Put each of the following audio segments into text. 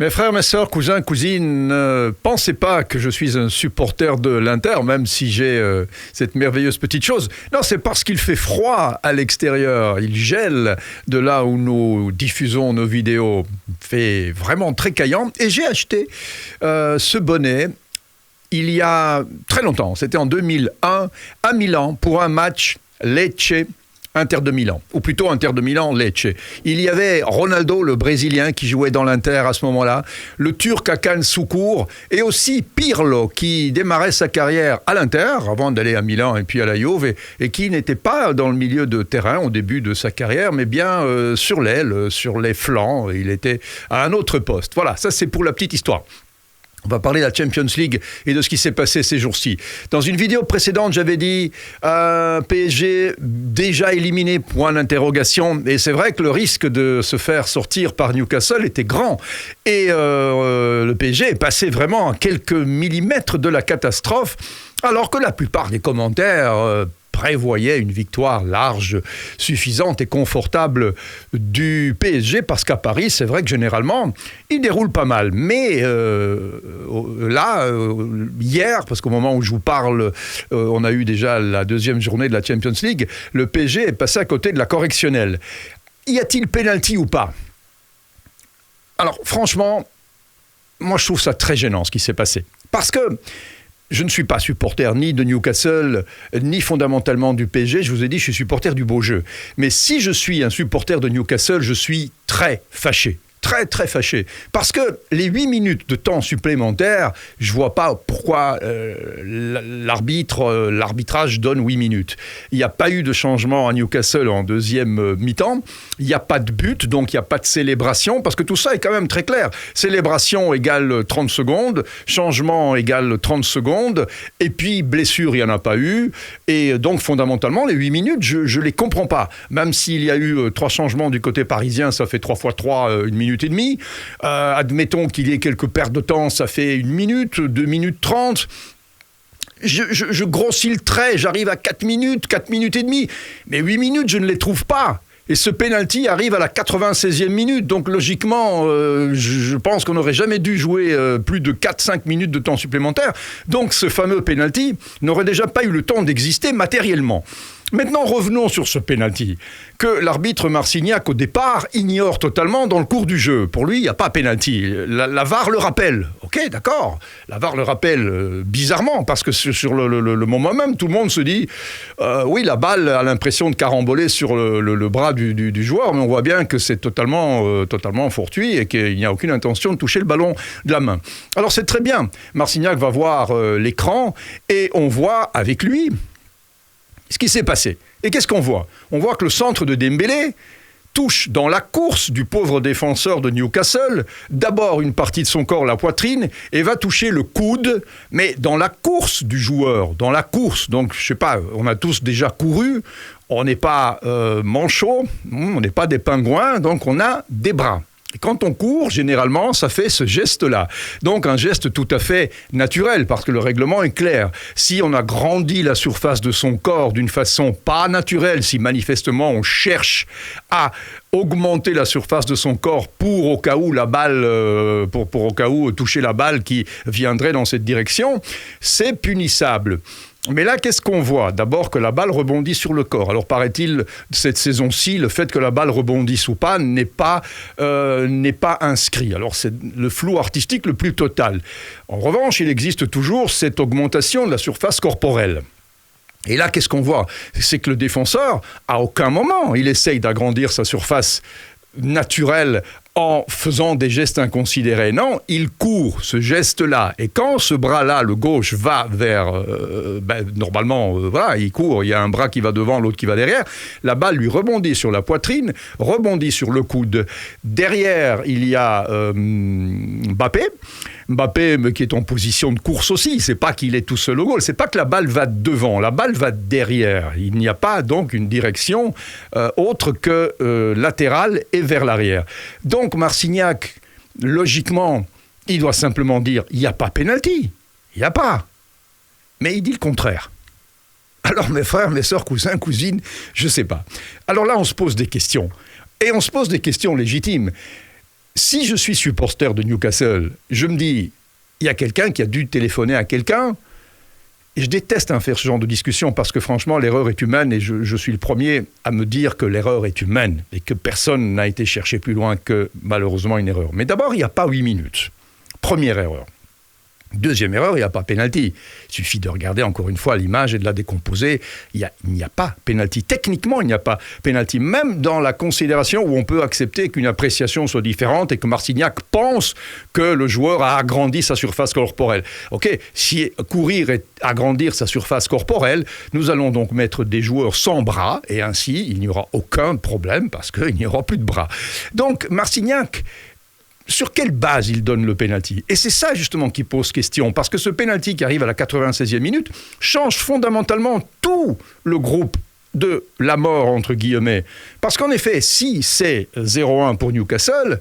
Mes frères, mes sœurs, cousins, cousines, ne pensez pas que je suis un supporter de l'Inter, même si j'ai cette merveilleuse petite chose. Non, c'est parce qu'il fait froid à l'extérieur. Il gèle de là où nous diffusons nos vidéos. Il fait vraiment très caillant. Et j'ai acheté ce bonnet il y a très longtemps. C'était en 2001 à Milan pour un match Lecce Inter de Milan, ou plutôt Inter de Milan-Lecce. Il y avait Ronaldo, le Brésilien, qui jouait dans l'Inter à ce moment-là, le Turc Hakan Şükür, et aussi Pirlo, qui démarrait sa carrière à l'Inter, avant d'aller à Milan et puis à la Juve, et qui n'était pas dans le milieu de terrain au début de sa carrière, mais bien sur l'aile, sur les flancs. Il était à un autre poste. Voilà, ça c'est pour la petite histoire. On va parler de la Champions League et de ce qui s'est passé ces jours-ci. Dans une vidéo précédente, j'avais dit PSG déjà éliminé, point d'interrogation. Et c'est vrai que le risque de se faire sortir par Newcastle était grand. Et le PSG est passé vraiment à quelques millimètres de la catastrophe, alors que la plupart des commentaires prévoyait une victoire large, suffisante et confortable du PSG, parce qu'à Paris, c'est vrai que généralement, il déroule pas mal. Mais hier, parce qu'au moment où je vous parle, on a eu déjà la deuxième journée de la Champions League, le PSG est passé à côté de la correctionnelle. Y a-t-il pénalty ou pas ? Alors, franchement, moi, je trouve ça très gênant, ce qui s'est passé. Parce que je ne suis pas supporter ni de Newcastle, ni fondamentalement du PSG. Je vous ai dit, je suis supporter du beau jeu. Mais si je suis un supporter de Newcastle, je suis très fâché. Très, très fâché. Parce que les 8 minutes de temps supplémentaire, je ne vois pas pourquoi l'arbitrage donne 8 minutes. Il n'y a pas eu de changement à Newcastle en deuxième mi-temps. Il n'y a pas de but, donc il n'y a pas de célébration, parce que tout ça est quand même très clair. Célébration égale 30 secondes, changement égale 30 secondes, et puis blessure, il n'y en a pas eu. Et donc, fondamentalement, les 8 minutes, je ne les comprends pas. Même s'il y a eu 3 changements du côté parisien, ça fait 3 fois 3, 1 minute et demie. Admettons qu'il y ait quelques pertes de temps, ça fait 1 minute, 2 minutes 30. Je grossis le trait, j'arrive à 4 minutes et demie. Mais 8 minutes, je ne les trouve pas. Et ce penalty arrive à la 96e minute. Donc logiquement, je pense qu'on n'aurait jamais dû jouer plus de 4-5 minutes de temps supplémentaire. Donc ce fameux penalty n'aurait déjà pas eu le temps d'exister matériellement. Maintenant, revenons sur ce penalty que l'arbitre Marcignac, au départ, ignore totalement dans le cours du jeu. Pour lui, il n'y a pas penalty. La VAR le rappelle. Ok, d'accord. La VAR le rappelle bizarrement, parce que sur le moment même, tout le monde se dit oui, la balle a l'impression de caramboler sur le bras du joueur, mais on voit bien que c'est totalement fortuit et qu'il n'y a aucune intention de toucher le ballon de la main. Alors c'est très bien. Marcignac va voir l'écran et on voit avec lui ce qui s'est passé. Et qu'est-ce qu'on voit ? On voit que le centre de Dembélé touche dans la course du pauvre défenseur de Newcastle, d'abord une partie de son corps, la poitrine, et va toucher le coude, mais dans la course du joueur, dans la course. Donc, je sais pas, on a tous déjà couru, on n'est pas manchots, on n'est pas des pingouins, donc on a des bras. Et quand on court, généralement, ça fait ce geste-là. Donc, un geste tout à fait naturel, parce que le règlement est clair. Si on a grandi la surface de son corps d'une façon pas naturelle, si manifestement on cherche à augmenter la surface de son corps pour au cas où la balle, pour au cas où toucher la balle qui viendrait dans cette direction, c'est punissable. Mais là, qu'est-ce qu'on voit ? D'abord que la balle rebondit sur le corps. Alors, paraît-il, cette saison-ci, le fait que la balle rebondisse ou pas n'est pas inscrit. Alors, c'est le flou artistique le plus total. En revanche, il existe toujours cette augmentation de la surface corporelle. Et là, qu'est-ce qu'on voit ? C'est que le défenseur, à aucun moment, il essaye d'agrandir sa surface naturelle en faisant des gestes inconsidérés. Non, il court, ce geste-là. Et quand ce bras-là, le gauche, va vers... normalement, voilà, il court, il y a un bras qui va devant, l'autre qui va derrière. La balle lui rebondit sur la poitrine, rebondit sur le coude. Derrière, il y a Mbappé, qui est en position de course aussi. C'est pas qu'il est tout seul au goal. C'est pas que la balle va devant. La balle va derrière. Il n'y a pas donc une direction autre que latérale et vers l'arrière. Donc Marcignac, logiquement, il doit simplement dire il n'y a pas pénalty. Il n'y a pas. Mais il dit le contraire. Alors mes frères, mes sœurs, cousins, cousines, je ne sais pas. Alors là, on se pose des questions. Et on se pose des questions légitimes. Si je suis supporter de Newcastle, je me dis, il y a quelqu'un qui a dû téléphoner à quelqu'un. Et je déteste faire ce genre de discussion parce que franchement, l'erreur est humaine et je suis le premier à me dire que l'erreur est humaine et que personne n'a été chercher plus loin que malheureusement une erreur. Mais d'abord, il n'y a pas 8 minutes. Première erreur. Deuxième erreur, il n'y a pas pénalty. Il suffit de regarder encore une fois l'image et de la décomposer. Il n'y a pas pénalty. Techniquement, il n'y a pas pénalty. Même dans la considération où on peut accepter qu'une appréciation soit différente et que Marcignac pense que le joueur a agrandi sa surface corporelle. Ok, si courir et agrandir sa surface corporelle, nous allons donc mettre des joueurs sans bras et ainsi, il n'y aura aucun problème parce qu'il n'y aura plus de bras. Donc, Marcignac... Sur quelle base il donne le pénalty? Et c'est ça justement qui pose question, parce que ce pénalty qui arrive à la 96e minute change fondamentalement tout le groupe de la mort, entre guillemets. Parce qu'en effet, si c'est 0-1 pour Newcastle,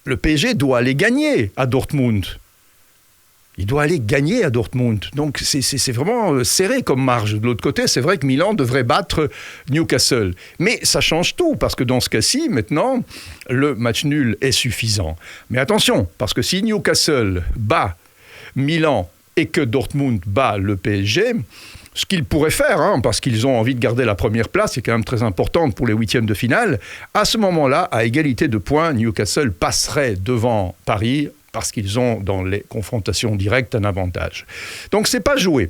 le PSG doit aller gagner à Dortmund. Il doit aller gagner à Dortmund. Donc c'est vraiment serré comme marge. De l'autre côté, c'est vrai que Milan devrait battre Newcastle. Mais ça change tout, parce que dans ce cas-ci, maintenant, le match nul est suffisant. Mais attention, parce que si Newcastle bat Milan et que Dortmund bat le PSG, ce qu'ils pourraient faire, parce qu'ils ont envie de garder la première place, c'est quand même très important pour les huitièmes de finale, à ce moment-là, à égalité de points, Newcastle passerait devant Paris parce qu'ils ont, dans les confrontations directes, un avantage. Donc, c'est pas joué,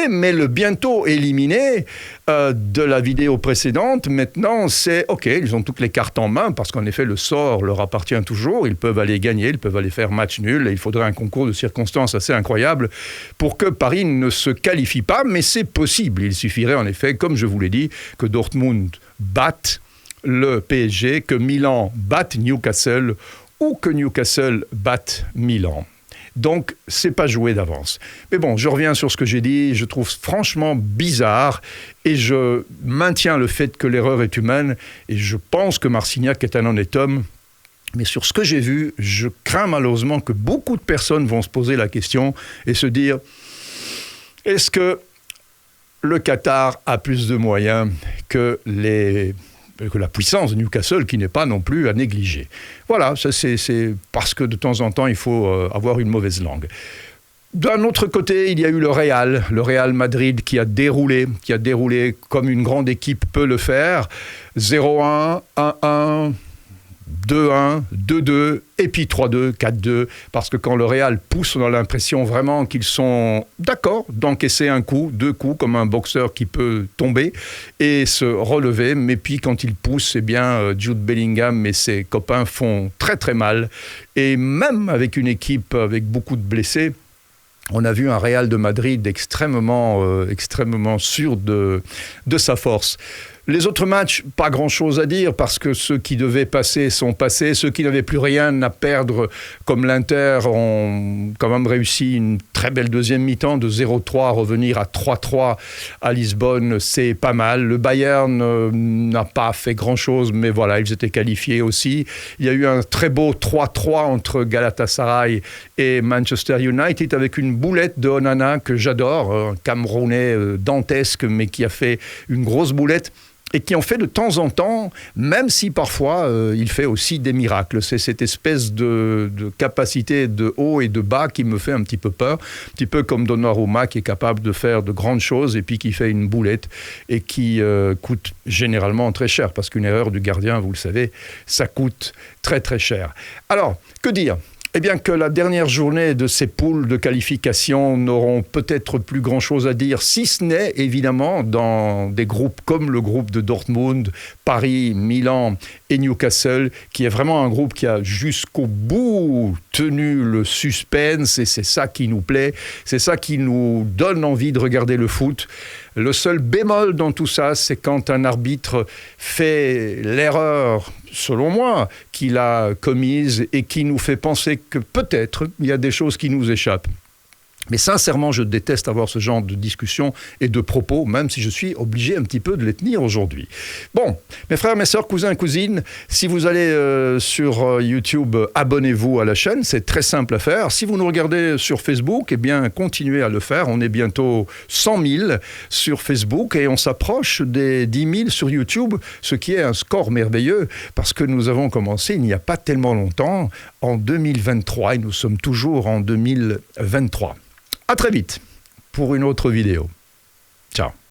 mais le bientôt éliminé de la vidéo précédente, maintenant, c'est OK, ils ont toutes les cartes en main, parce qu'en effet, le sort leur appartient toujours, ils peuvent aller gagner, ils peuvent aller faire match nul, et il faudrait un concours de circonstances assez incroyable pour que Paris ne se qualifie pas, mais c'est possible. Il suffirait, en effet, comme je vous l'ai dit, que Dortmund batte le PSG, que Milan batte Newcastle, ou que Newcastle batte Milan. Donc, c'est pas joué d'avance. Mais bon, je reviens sur ce que j'ai dit, je trouve franchement bizarre et je maintiens le fait que l'erreur est humaine et je pense que Marcignac est un honnête homme. Mais sur ce que j'ai vu, je crains malheureusement que beaucoup de personnes vont se poser la question et se dire, est-ce que le Qatar a plus de moyens que la puissance de Newcastle, qui n'est pas non plus à négliger. Voilà, ça c'est parce que de temps en temps, il faut avoir une mauvaise langue. D'un autre côté, il y a eu le Real Madrid qui a déroulé comme une grande équipe peut le faire. 0-1, 1-1, 2-1, 2-2, et puis 3-2, 4-2, parce que quand le Real pousse, on a l'impression vraiment qu'ils sont d'accord d'encaisser un coup, deux coups, comme un boxeur qui peut tomber et se relever, mais puis quand il pousse, eh bien, Jude Bellingham et ses copains font très très mal, et même avec une équipe avec beaucoup de blessés, on a vu un Real de Madrid extrêmement sûr de sa force. Les autres matchs, pas grand-chose à dire, parce que ceux qui devaient passer sont passés. Ceux qui n'avaient plus rien à perdre, comme l'Inter, ont quand même réussi une très belle deuxième mi-temps, de 0-3 à revenir à 3-3 à Lisbonne. C'est pas mal. Le Bayern n'a pas fait grand-chose, mais voilà, ils étaient qualifiés aussi. Il y a eu un très beau 3-3 entre Galatasaray et Manchester United, avec une boulette de Onana que j'adore, un Camerounais dantesque, mais qui a fait une grosse boulette. Et qui en fait de temps en temps, même si parfois il fait aussi des miracles. C'est cette espèce de capacité de haut et de bas qui me fait un petit peu peur, un petit peu comme Donnarumma qui est capable de faire de grandes choses et puis qui fait une boulette et qui coûte généralement très cher, parce qu'une erreur du gardien, vous le savez, ça coûte très très cher. Alors, que dire ? Eh bien que la dernière journée de ces poules de qualification n'auront peut-être plus grand-chose à dire, si ce n'est évidemment dans des groupes comme le groupe de Dortmund, Paris, Milan et Newcastle, qui est vraiment un groupe qui a jusqu'au bout tenu le suspense, et c'est ça qui nous plaît, c'est ça qui nous donne envie de regarder le foot. Le seul bémol dans tout ça, c'est quand un arbitre fait l'erreur, selon moi, qu'il a commise et qui nous fait penser que peut-être il y a des choses qui nous échappent. Mais sincèrement, je déteste avoir ce genre de discussion et de propos, même si je suis obligé un petit peu de les tenir aujourd'hui. Bon, mes frères, mes sœurs, cousins, cousines, si vous allez sur YouTube, abonnez-vous à la chaîne, c'est très simple à faire. Si vous nous regardez sur Facebook, eh bien, continuez à le faire. On est bientôt 100 000 sur Facebook et on s'approche des 10 000 sur YouTube, ce qui est un score merveilleux parce que nous avons commencé il n'y a pas tellement longtemps, en 2023, et nous sommes toujours en 2023. À très vite pour une autre vidéo. Ciao.